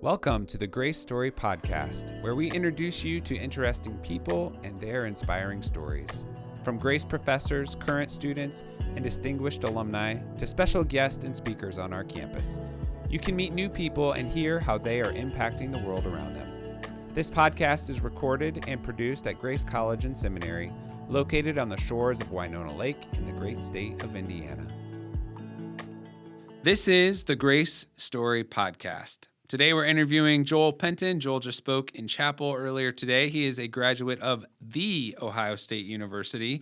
Welcome to the Grace Story Podcast, where we introduce you to interesting people and their inspiring stories. From Grace professors, current students, and distinguished alumni to special guests and speakers on our campus, you can meet new people and hear how they are impacting the world around them. This podcast is recorded and produced at Grace College and Seminary, located on the shores of Winona Lake in the great state of Indiana. This is the Grace Story Podcast. Today we're interviewing Joel Penton. Joel just spoke in chapel earlier today. He is a graduate of The Ohio State University,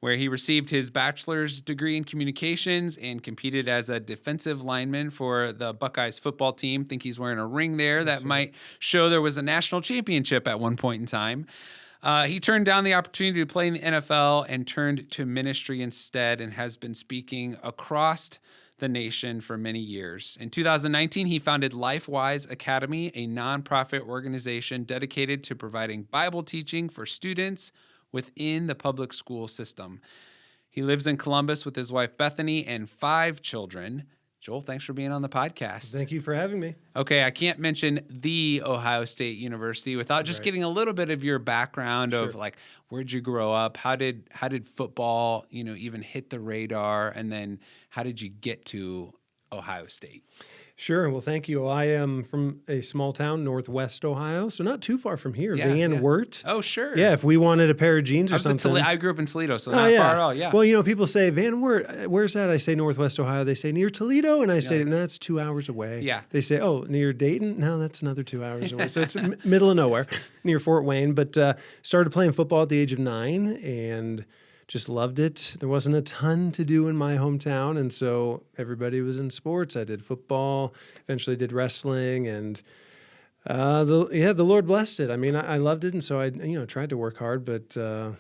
where he received his bachelor's degree in communications and competed as a defensive lineman for the Buckeyes football team. I think he's wearing a ring there that might show there was a national championship at one point in time. He turned down the opportunity to play in the NFL and turned to ministry instead, and has been speaking across the nation for many years. In 2019, he founded LifeWise Academy, a nonprofit organization dedicated to providing Bible teaching for students within the public school system. He lives in Columbus with his wife, Bethany, and 5 children. Joel, thanks for being on the podcast. Thank you for having me. Okay, I can't mention The Ohio State University without just getting a little bit of your background of like, where'd you grow up? How did football, even hit the radar? And then how did you get to Ohio State? Sure. Well, thank you. I am from a small town, Northwest Ohio, so not too far from here. Yeah, Van Wert. Oh, sure. Yeah, if we wanted a pair of jeans or something. I grew up in Toledo, so not far at all. Yeah. Well, people say, Van Wert, where's that? I say Northwest Ohio. They say near Toledo, and I say, no, that's 2 hours away. Yeah. They say, oh, near Dayton? No, that's another 2 hours away. So it's middle of nowhere, near Fort Wayne. But started playing football at the age of 9 and just loved it. There wasn't a ton to do in my hometown, and so everybody was in sports. I did football, eventually did wrestling, and the Lord blessed it. I mean, I loved it, and so I tried to work hard, but the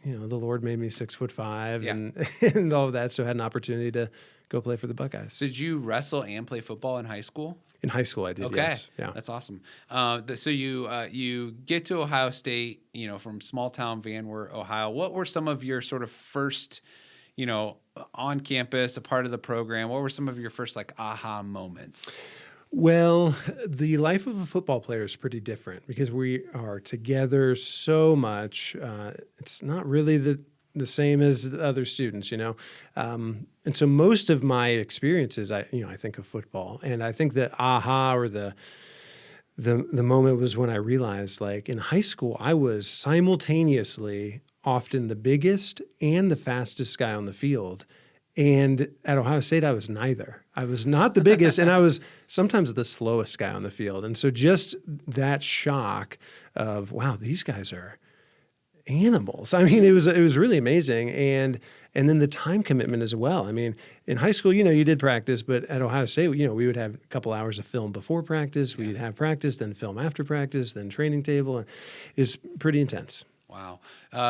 Lord made me 6'5" and all of that, so I had an opportunity to go play for the Buckeyes. So did you wrestle and play football in high school? In high school, I did. Okay, yes. Yeah, that's awesome. So you get to Ohio State, from small town Van Wert, Ohio. What were some of your sort of first, on campus, a part of the program? What were some of your first aha moments? Well, the life of a football player is pretty different because we are together so much. It's not really the same as the other students, and so most of my experiences, I think of football, and I think the aha or the moment was when I realized, in high school, I was simultaneously often the biggest and the fastest guy on the field. And at Ohio State, I was neither. I was not the biggest, and I was sometimes the slowest guy on the field. And so just that shock of, wow, these guys are animals. I mean, it was really amazing. And then the time commitment as well. I mean, in high school, you did practice, but at Ohio State, we would have a couple hours of film before practice. We'd have practice, then film after practice, then training table. It's pretty intense. Wow.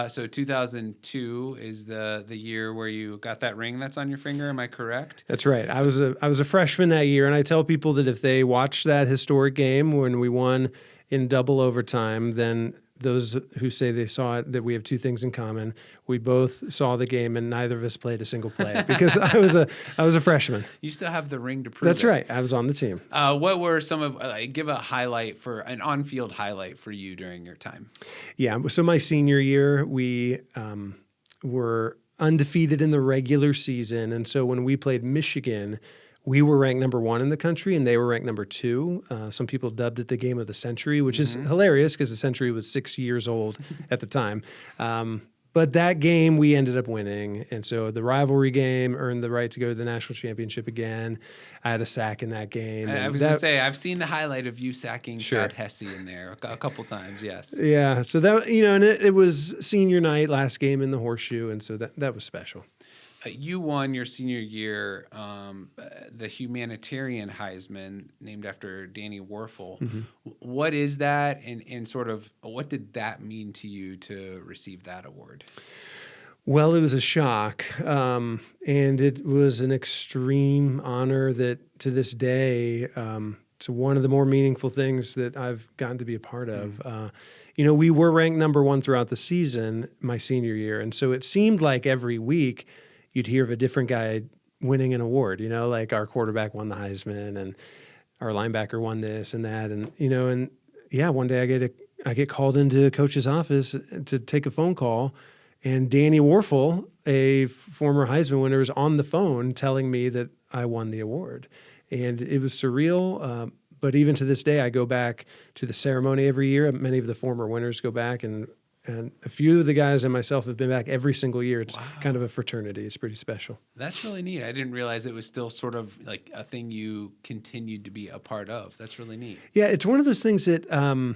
So 2002 is the year where you got that ring that's on your finger. Am I correct? That's right. I was a freshman that year, and I tell people that if they watch that historic game when we won in double overtime, then those who say they saw it, that we have two things in common. We both saw the game, and neither of us played a single play because I was a freshman. You still have the ring to prove That's it. right. I was on the team. What were some of give a highlight for an on-field highlight for you during your time? Yeah. So my senior year, we were undefeated in the regular season, and so when we played Michigan, we were ranked number 1 in the country, and they were ranked number 2. Some people dubbed it the game of the century, which is hilarious because the century was 6 years old at the time. But that game we ended up winning, and so the rivalry game earned the right to go to the national championship again. I had a sack in that game. I was going to say, I've seen the highlight of you sacking Chad Hesse in there a couple times, yes. Yeah, so that, and it was senior night, last game in the Horseshoe, and so that was special. You won your senior year the humanitarian Heisman, named after Danny Werfel. Mm-hmm. What is that, and sort of what did that mean to you to receive that award? Well, it was a shock, and it was an extreme honor that to this day, it's one of the more meaningful things that I've gotten to be a part of. We were ranked number 1 throughout the season my senior year, and so it seemed like every week you'd hear of a different guy winning an award, like our quarterback won the Heisman, and our linebacker won this and that. And, and yeah, one day I get called into coach's office to take a phone call, and Danny Warfel, a former Heisman winner, was on the phone telling me that I won the award. And it was surreal. But even to this day, I go back to the ceremony every year. Many of the former winners go back, and a few of the guys and myself have been back every single year. It's kind of a fraternity. It's pretty special. That's really neat. I didn't realize it was still sort of like a thing you continued to be a part of. That's really neat. Yeah, it's one of those things that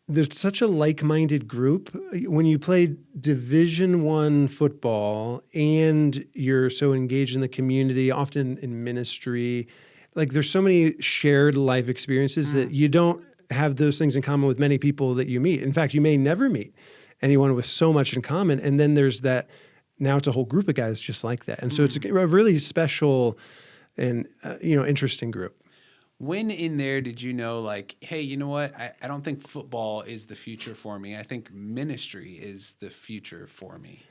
there's such a like-minded group. When you play Division I football and you're so engaged in the community, often in ministry, like there's so many shared life experiences that you don't have those things in common with many people that you meet. In fact, you may never meet anyone with so much in common. And then there's that, now it's a whole group of guys just like that. And so it's a really special and, interesting group. When in there did you know, like, hey, you know what? I don't think football is the future for me. I think ministry is the future for me.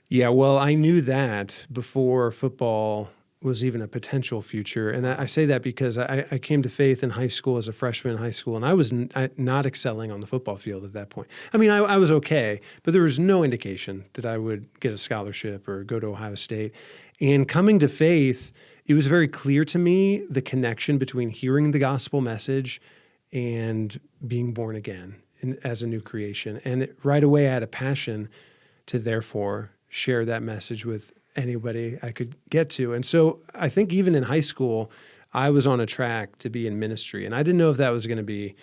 Yeah, well, I knew that before football was even a potential future. And I say that because I came to faith in high school as a freshman in high school, and I was not excelling on the football field at that point. I mean, I was okay, but there was no indication that I would get a scholarship or go to Ohio State. And coming to faith, it was very clear to me the connection between hearing the gospel message and being born again as a new creation. And right away, I had a passion to therefore share that message with anybody I could get to. And so I think even in high school, I was on a track to be in ministry. And I didn't know if that was going to be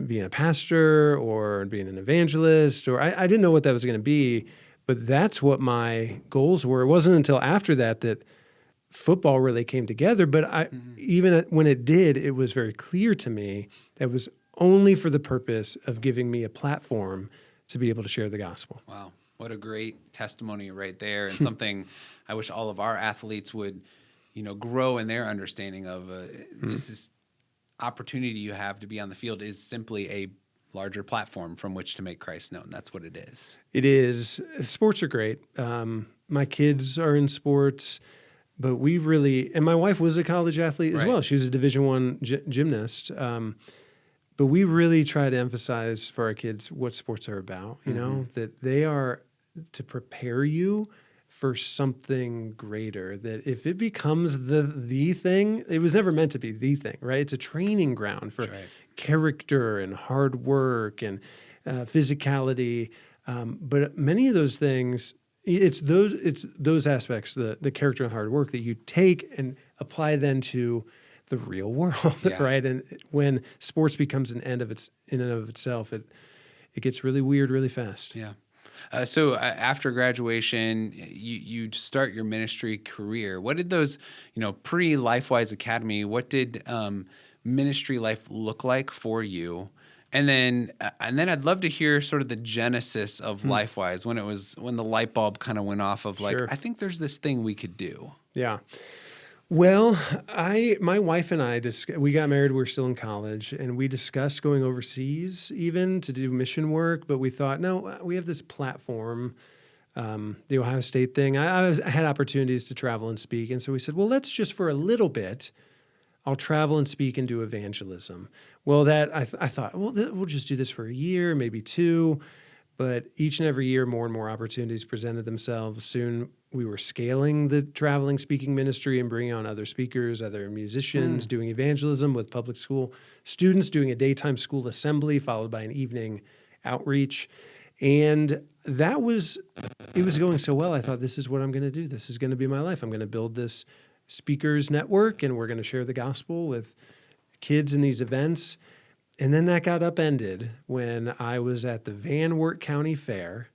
being a pastor or being an evangelist, or I didn't know what that was going to be, but that's what my goals were. It wasn't until after that football really came together. But even when it did, it was very clear to me that it was only for the purpose of giving me a platform to be able to share the gospel. Wow. What a great testimony right there, and something I wish all of our athletes would, grow in their understanding of. This is opportunity you have to be on the field is simply a larger platform from which to make Christ known. That's what it is. It is. Sports are great. My kids are in sports, but we really, and my wife was a college athlete as well. She was a Division I gymnast. But we really try to emphasize for our kids what sports are about, that they are to prepare you for something greater, that if it becomes the thing, it was never meant to be the thing, right? It's a training ground for character and hard work and physicality. But many of those things, it's those aspects, the character and hard work that you take and apply then to the real world, right? And when sports becomes an end in and of itself, it gets really weird really fast. Yeah. So after graduation, you start your ministry career. What did those, pre-LifeWise Academy, what did ministry life look like for you? And then I'd love to hear sort of the genesis of LifeWise, when the light bulb kind of went off of like, I think there's this thing we could do. Yeah. Well, my wife and I, we got married, we were still in college, and we discussed going overseas even to do mission work, but we thought, no, we have this platform, the Ohio State thing. I had opportunities to travel and speak, and so we said, well, let's just for a little bit, I'll travel and speak and do evangelism. Well, I thought, well, we'll just do this for a year, maybe two, but each and every year, more and more opportunities presented themselves. Soon we were scaling the traveling speaking ministry and bringing on other speakers, other musicians, doing evangelism with public school students, doing a daytime school assembly followed by an evening outreach. And it was going so well. I thought, this is what I'm going to do. This is going to be my life. I'm going to build this speakers network, and we're going to share the gospel with kids in these events. And then that got upended when I was at the Van Wert County Fair,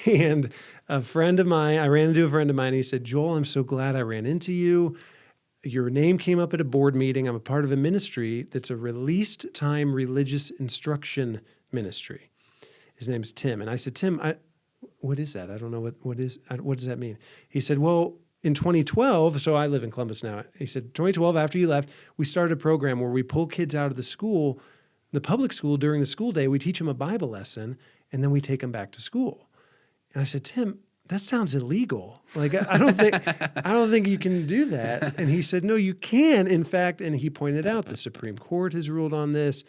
and I ran into a friend of mine. He said, Joel, I'm so glad I ran into you. Your name came up at a board meeting. I'm a part of a ministry that's a released time religious instruction ministry. His name's Tim. And I said, Tim, what is that? I don't know what does that mean? He said, well, in 2012, so I live in Columbus now. He said, 2012, after you left, we started a program where we pull kids out of the public school during the school day. We teach them a Bible lesson, and then we take them back to school. And I said, Tim, that sounds illegal. Like, I don't think you can do that. And he said, no, you can. In fact, and he pointed out the Supreme Court has ruled on this.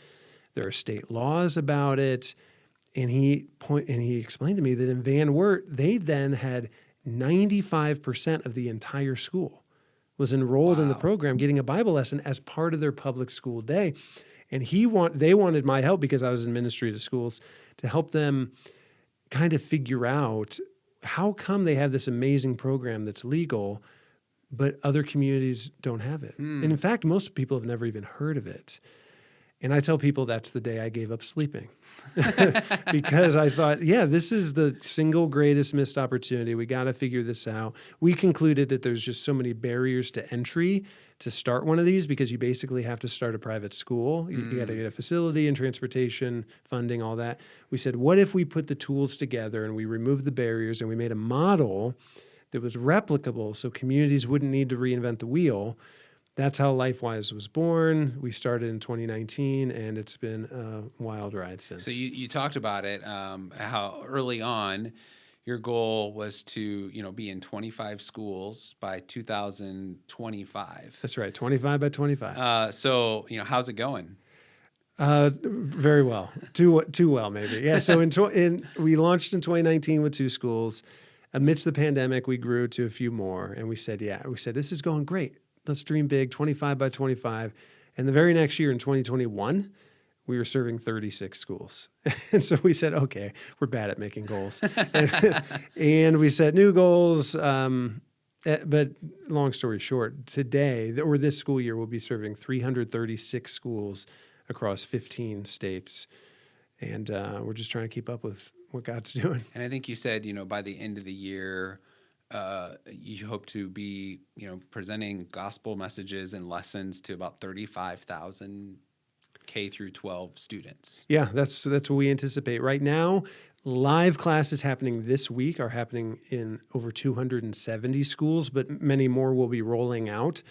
There are state laws about it. And he explained to me that in Van Wert, they then had 95% of the entire school was enrolled in the program, getting a Bible lesson as part of their public school day. And they wanted my help because I was in ministry to schools to help them kind of figure out how come they have this amazing program that's legal, but other communities don't have it. And in fact, most people have never even heard of it. And I tell people that's the day I gave up sleeping because I thought, this is the single greatest missed opportunity. We got to figure this out. We concluded that there's just so many barriers to entry to start one of these because you basically have to start a private school. You got to get a facility and transportation, funding, all that. We said, what if we put the tools together and we removed the barriers and we made a model that was replicable so communities wouldn't need to reinvent the wheel? That's how LifeWise was born. We started in 2019, and it's been a wild ride since. So you talked about it, how early on your goal was to be in 25 schools by 2025. That's right, 25 by 25. So how's it going? Very well, too well maybe. Yeah. So we launched in 2019 with 2 schools. Amidst the pandemic, we grew to a few more, and we said, this is going great. Let's dream big, 25 by 25. And the very next year in 2021, we were serving 36 schools. And so we said, okay, we're bad at making goals. And we set new goals. But long story short, today, or this school year, we'll be serving 336 schools across 15 states. And we're just trying to keep up with what God's doing. And I think you said, by the end of the year, you hope to be, presenting gospel messages and lessons to about 35,000 K through 12 students. Yeah, that's what we anticipate. Right now, live classes happening this week are happening in over 270 schools, but many more will be rolling out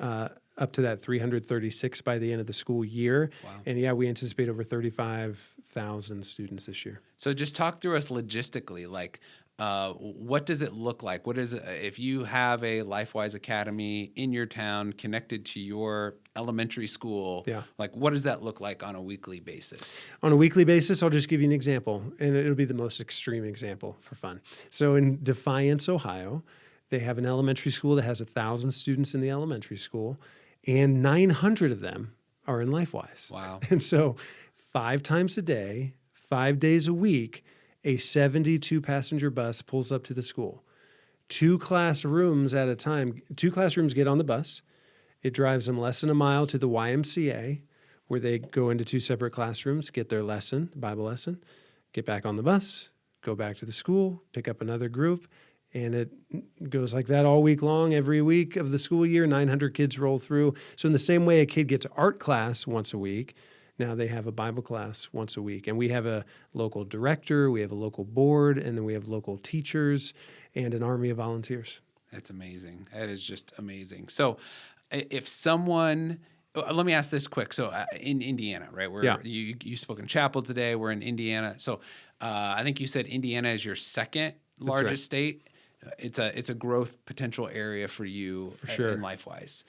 up to that 336 by the end of the school year. Wow. And we anticipate over 35,000 students this year. So just talk through us logistically, like, what does it look like? What is it, if you have a LifeWise Academy in your town connected to your elementary school? Yeah. Like, what does that look like on a weekly basis? On a weekly basis, I'll just give you an example, and it'll be the most extreme example for fun. So in Defiance, Ohio, they have an elementary school that has 1,000 students in the elementary school, and 900 of them are in LifeWise. Wow. And so 5 times a day, 5 days a week, a 72-passenger bus pulls up to the school. 2 classrooms at a time. 2 classrooms get on the bus. It drives them less than a mile to the YMCA, where they go into 2 separate classrooms, get their lesson, Bible lesson, get back on the bus, go back to the school, pick up another group, and it goes like that all week long. Every week of the school year, 900 kids roll through. So in the same way a kid gets art class once a week, now they have a Bible class once a week. And we have a local director, we have a local board, and then we have local teachers and an army of volunteers. That's amazing. That is just amazing. So if someone, let me ask this quick. So in Indiana, right? You spoke in chapel today. We're in Indiana. So I think you said Indiana is your second largest state. It's a growth potential area for you for sure. In LifeWise.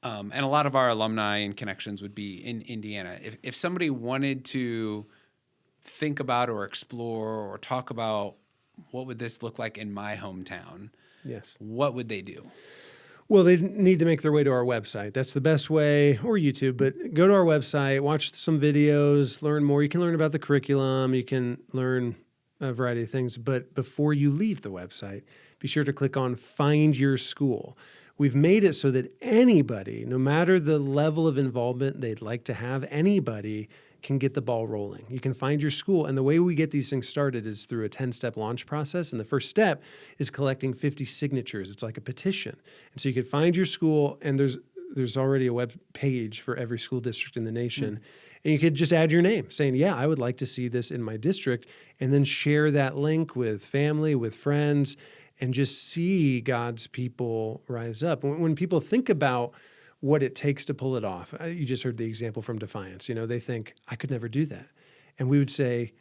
And a lot of our alumni and connections would be in Indiana. If somebody wanted to think about or explore or talk about what would this look like in my hometown, yes, what would they do? Well, they need to make their way to our website. That's the best way, or YouTube, but go to our website, watch some videos, learn more. You can learn about the curriculum. You can learn a variety of things. But before you leave the website, be sure to click on Find Your School. We've made it so that anybody, no matter the level of involvement they'd like to have, anybody can get the ball rolling. You can find your school. And the way we get these things started is through a 10-step launch process. And the first step is collecting 50 signatures. It's like a petition. And so you can find your school, and there's already a web page for every school district in the nation. And you could just add your name saying, I would like to see this in my district, and then share that link with family, with friends, and just see God's people rise up. When people think about what it takes to pull it off, you just heard the example from Defiance. They think, I could never do that. And we would say,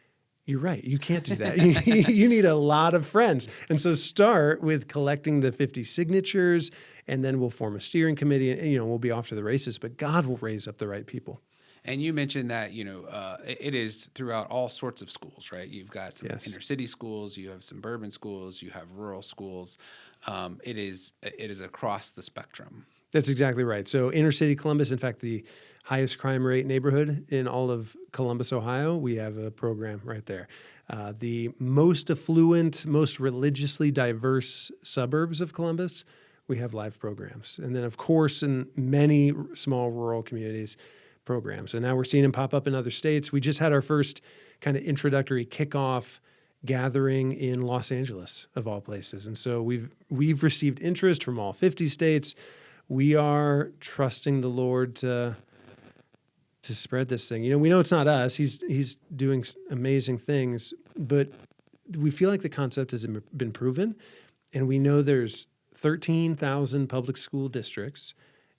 You're right. You can't do that. You need a lot of friends. And so start with collecting the 50 signatures, and then we'll form a steering committee, and, we'll be off to the races, but God will raise up the right people. And you mentioned that, it is throughout all sorts of schools, right? You've got some Yes. inner city schools, you have suburban schools, you have rural schools. It is across the spectrum. That's exactly right. So inner city Columbus, in fact, the highest crime rate neighborhood in all of Columbus, Ohio, we have a program right there. The most affluent, most religiously diverse suburbs of Columbus, we have live programs. And then, of course, in many small rural communities, programs. And now we're seeing them pop up in other states. We just had our first kind of introductory kickoff gathering in Los Angeles, of all places. And so we've received interest from all 50 states. We are trusting the Lord to spread this thing. We know it's not us. He's doing amazing things, but we feel like the concept has been proven, and we know there's 13,000 public school districts,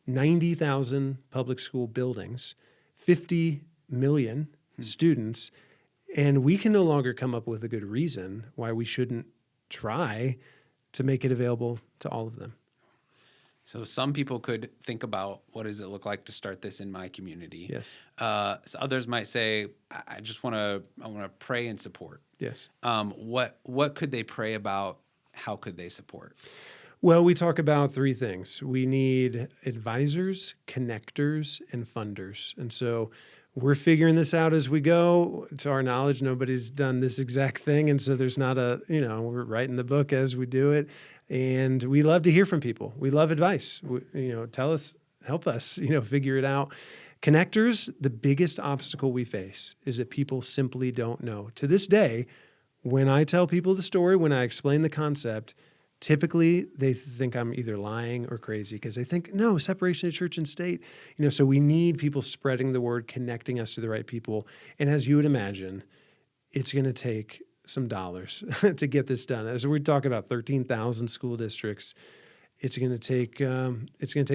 90,000 public school buildings, 50 million students, and we can no longer come up with a good reason why we shouldn't try to make it available to all of them. So some people could think about, what does it look like to start this in my community? Yes. So others might say, I want to pray and support. Yes. What could they pray about? How could they support? Well, we talk about three things. We need advisors, connectors, and funders. And so we're figuring this out as we go. To our knowledge, nobody's done this exact thing. And so there's not we're writing the book as we do it. And we love to hear from people. We love advice. Tell us, help us, figure it out. Connectors, the biggest obstacle we face is that people simply don't know. To this day, when I tell people the story, when I explain the concept, typically they think I'm either lying or crazy because they think, no, separation of church and state. So we need people spreading the word, connecting us to the right people. And as you would imagine, it's going to take some dollars to get this done. As we talk about 13,000 school districts, it's going to take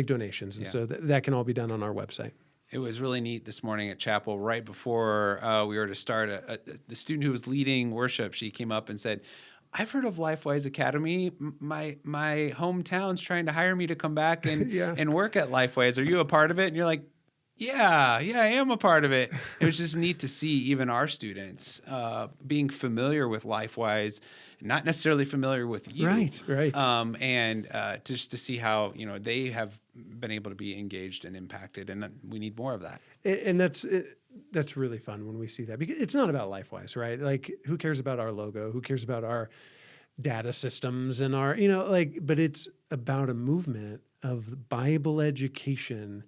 donations. And so that can all be done on our website. It was really neat this morning at chapel, right before we were to start. The student who was leading worship, she came up and said, I've heard of LifeWise Academy. My hometown's trying to hire me to come back and and work at LifeWise. Are you a part of it? And you're like, yeah, I am a part of it. It was just neat to see even our students being familiar with LifeWise, not necessarily familiar with you. Right. And just to see how, they have been able to be engaged and impacted. And we need more of that. And that's really fun when we see that, because it's not about LifeWise, right? Like, who cares about our logo? Who cares about our data systems and our, but it's about a movement of Bible education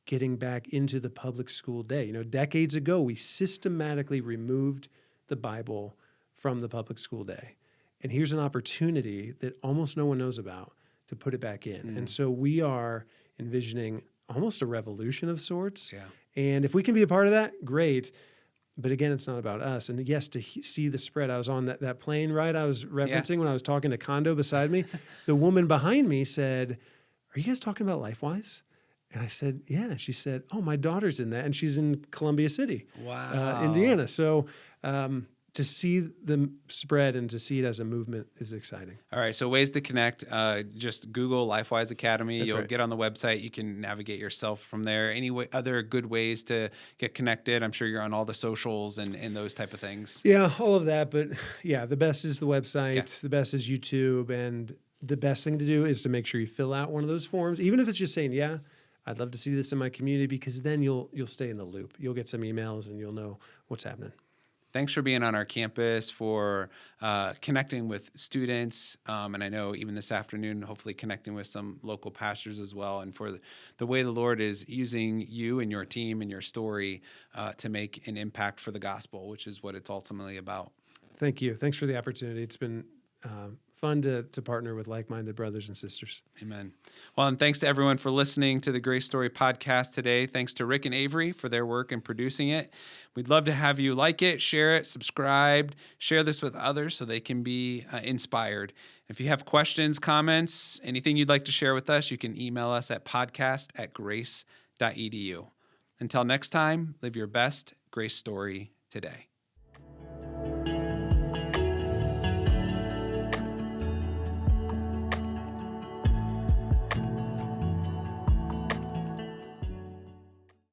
getting back into the public school day. Decades ago, we systematically removed the Bible from the public school day. And here's an opportunity that almost no one knows about to put it back in. And so we are envisioning almost a revolution of sorts. Yeah. And if we can be a part of that, great. But again, it's not about us. And yes, to see the spread, I was on that plane ride I was referencing when I was talking to Kondo beside me. The woman behind me said, are you guys talking about LifeWise? And I said, yeah. She said, oh, my daughter's in that. And she's in Columbia City, Indiana. So to see them spread and to see it as a movement is exciting. All right. So ways to connect, just Google LifeWise Academy. That's You'll right. get on the website. You can navigate yourself from there. Any other good ways to get connected? I'm sure you're on all the socials and those type of things. Yeah, all of that. But yeah, the best is the website. Okay. The best is YouTube. And the best thing to do is to make sure you fill out one of those forms, even if it's just saying, yeah, I'd love to see this in my community, because then you'll stay in the loop. You'll get some emails and you'll know what's happening. Thanks for being on our campus, for connecting with students, and I know even this afternoon, hopefully connecting with some local pastors as well, and for the way the Lord is using you and your team and your story to make an impact for the gospel, which is what it's ultimately about. Thank you. Thanks for the opportunity. It's been fun to partner with like-minded brothers and sisters. Amen. Well, and thanks to everyone for listening to the Grace Story podcast today. Thanks to Rick and Avery for their work in producing it. We'd love to have you like it, share it, subscribe, share this with others so they can be inspired. If you have questions, comments, anything you'd like to share with us, you can email us at podcast@grace.edu. Until next time, live your best Grace story today.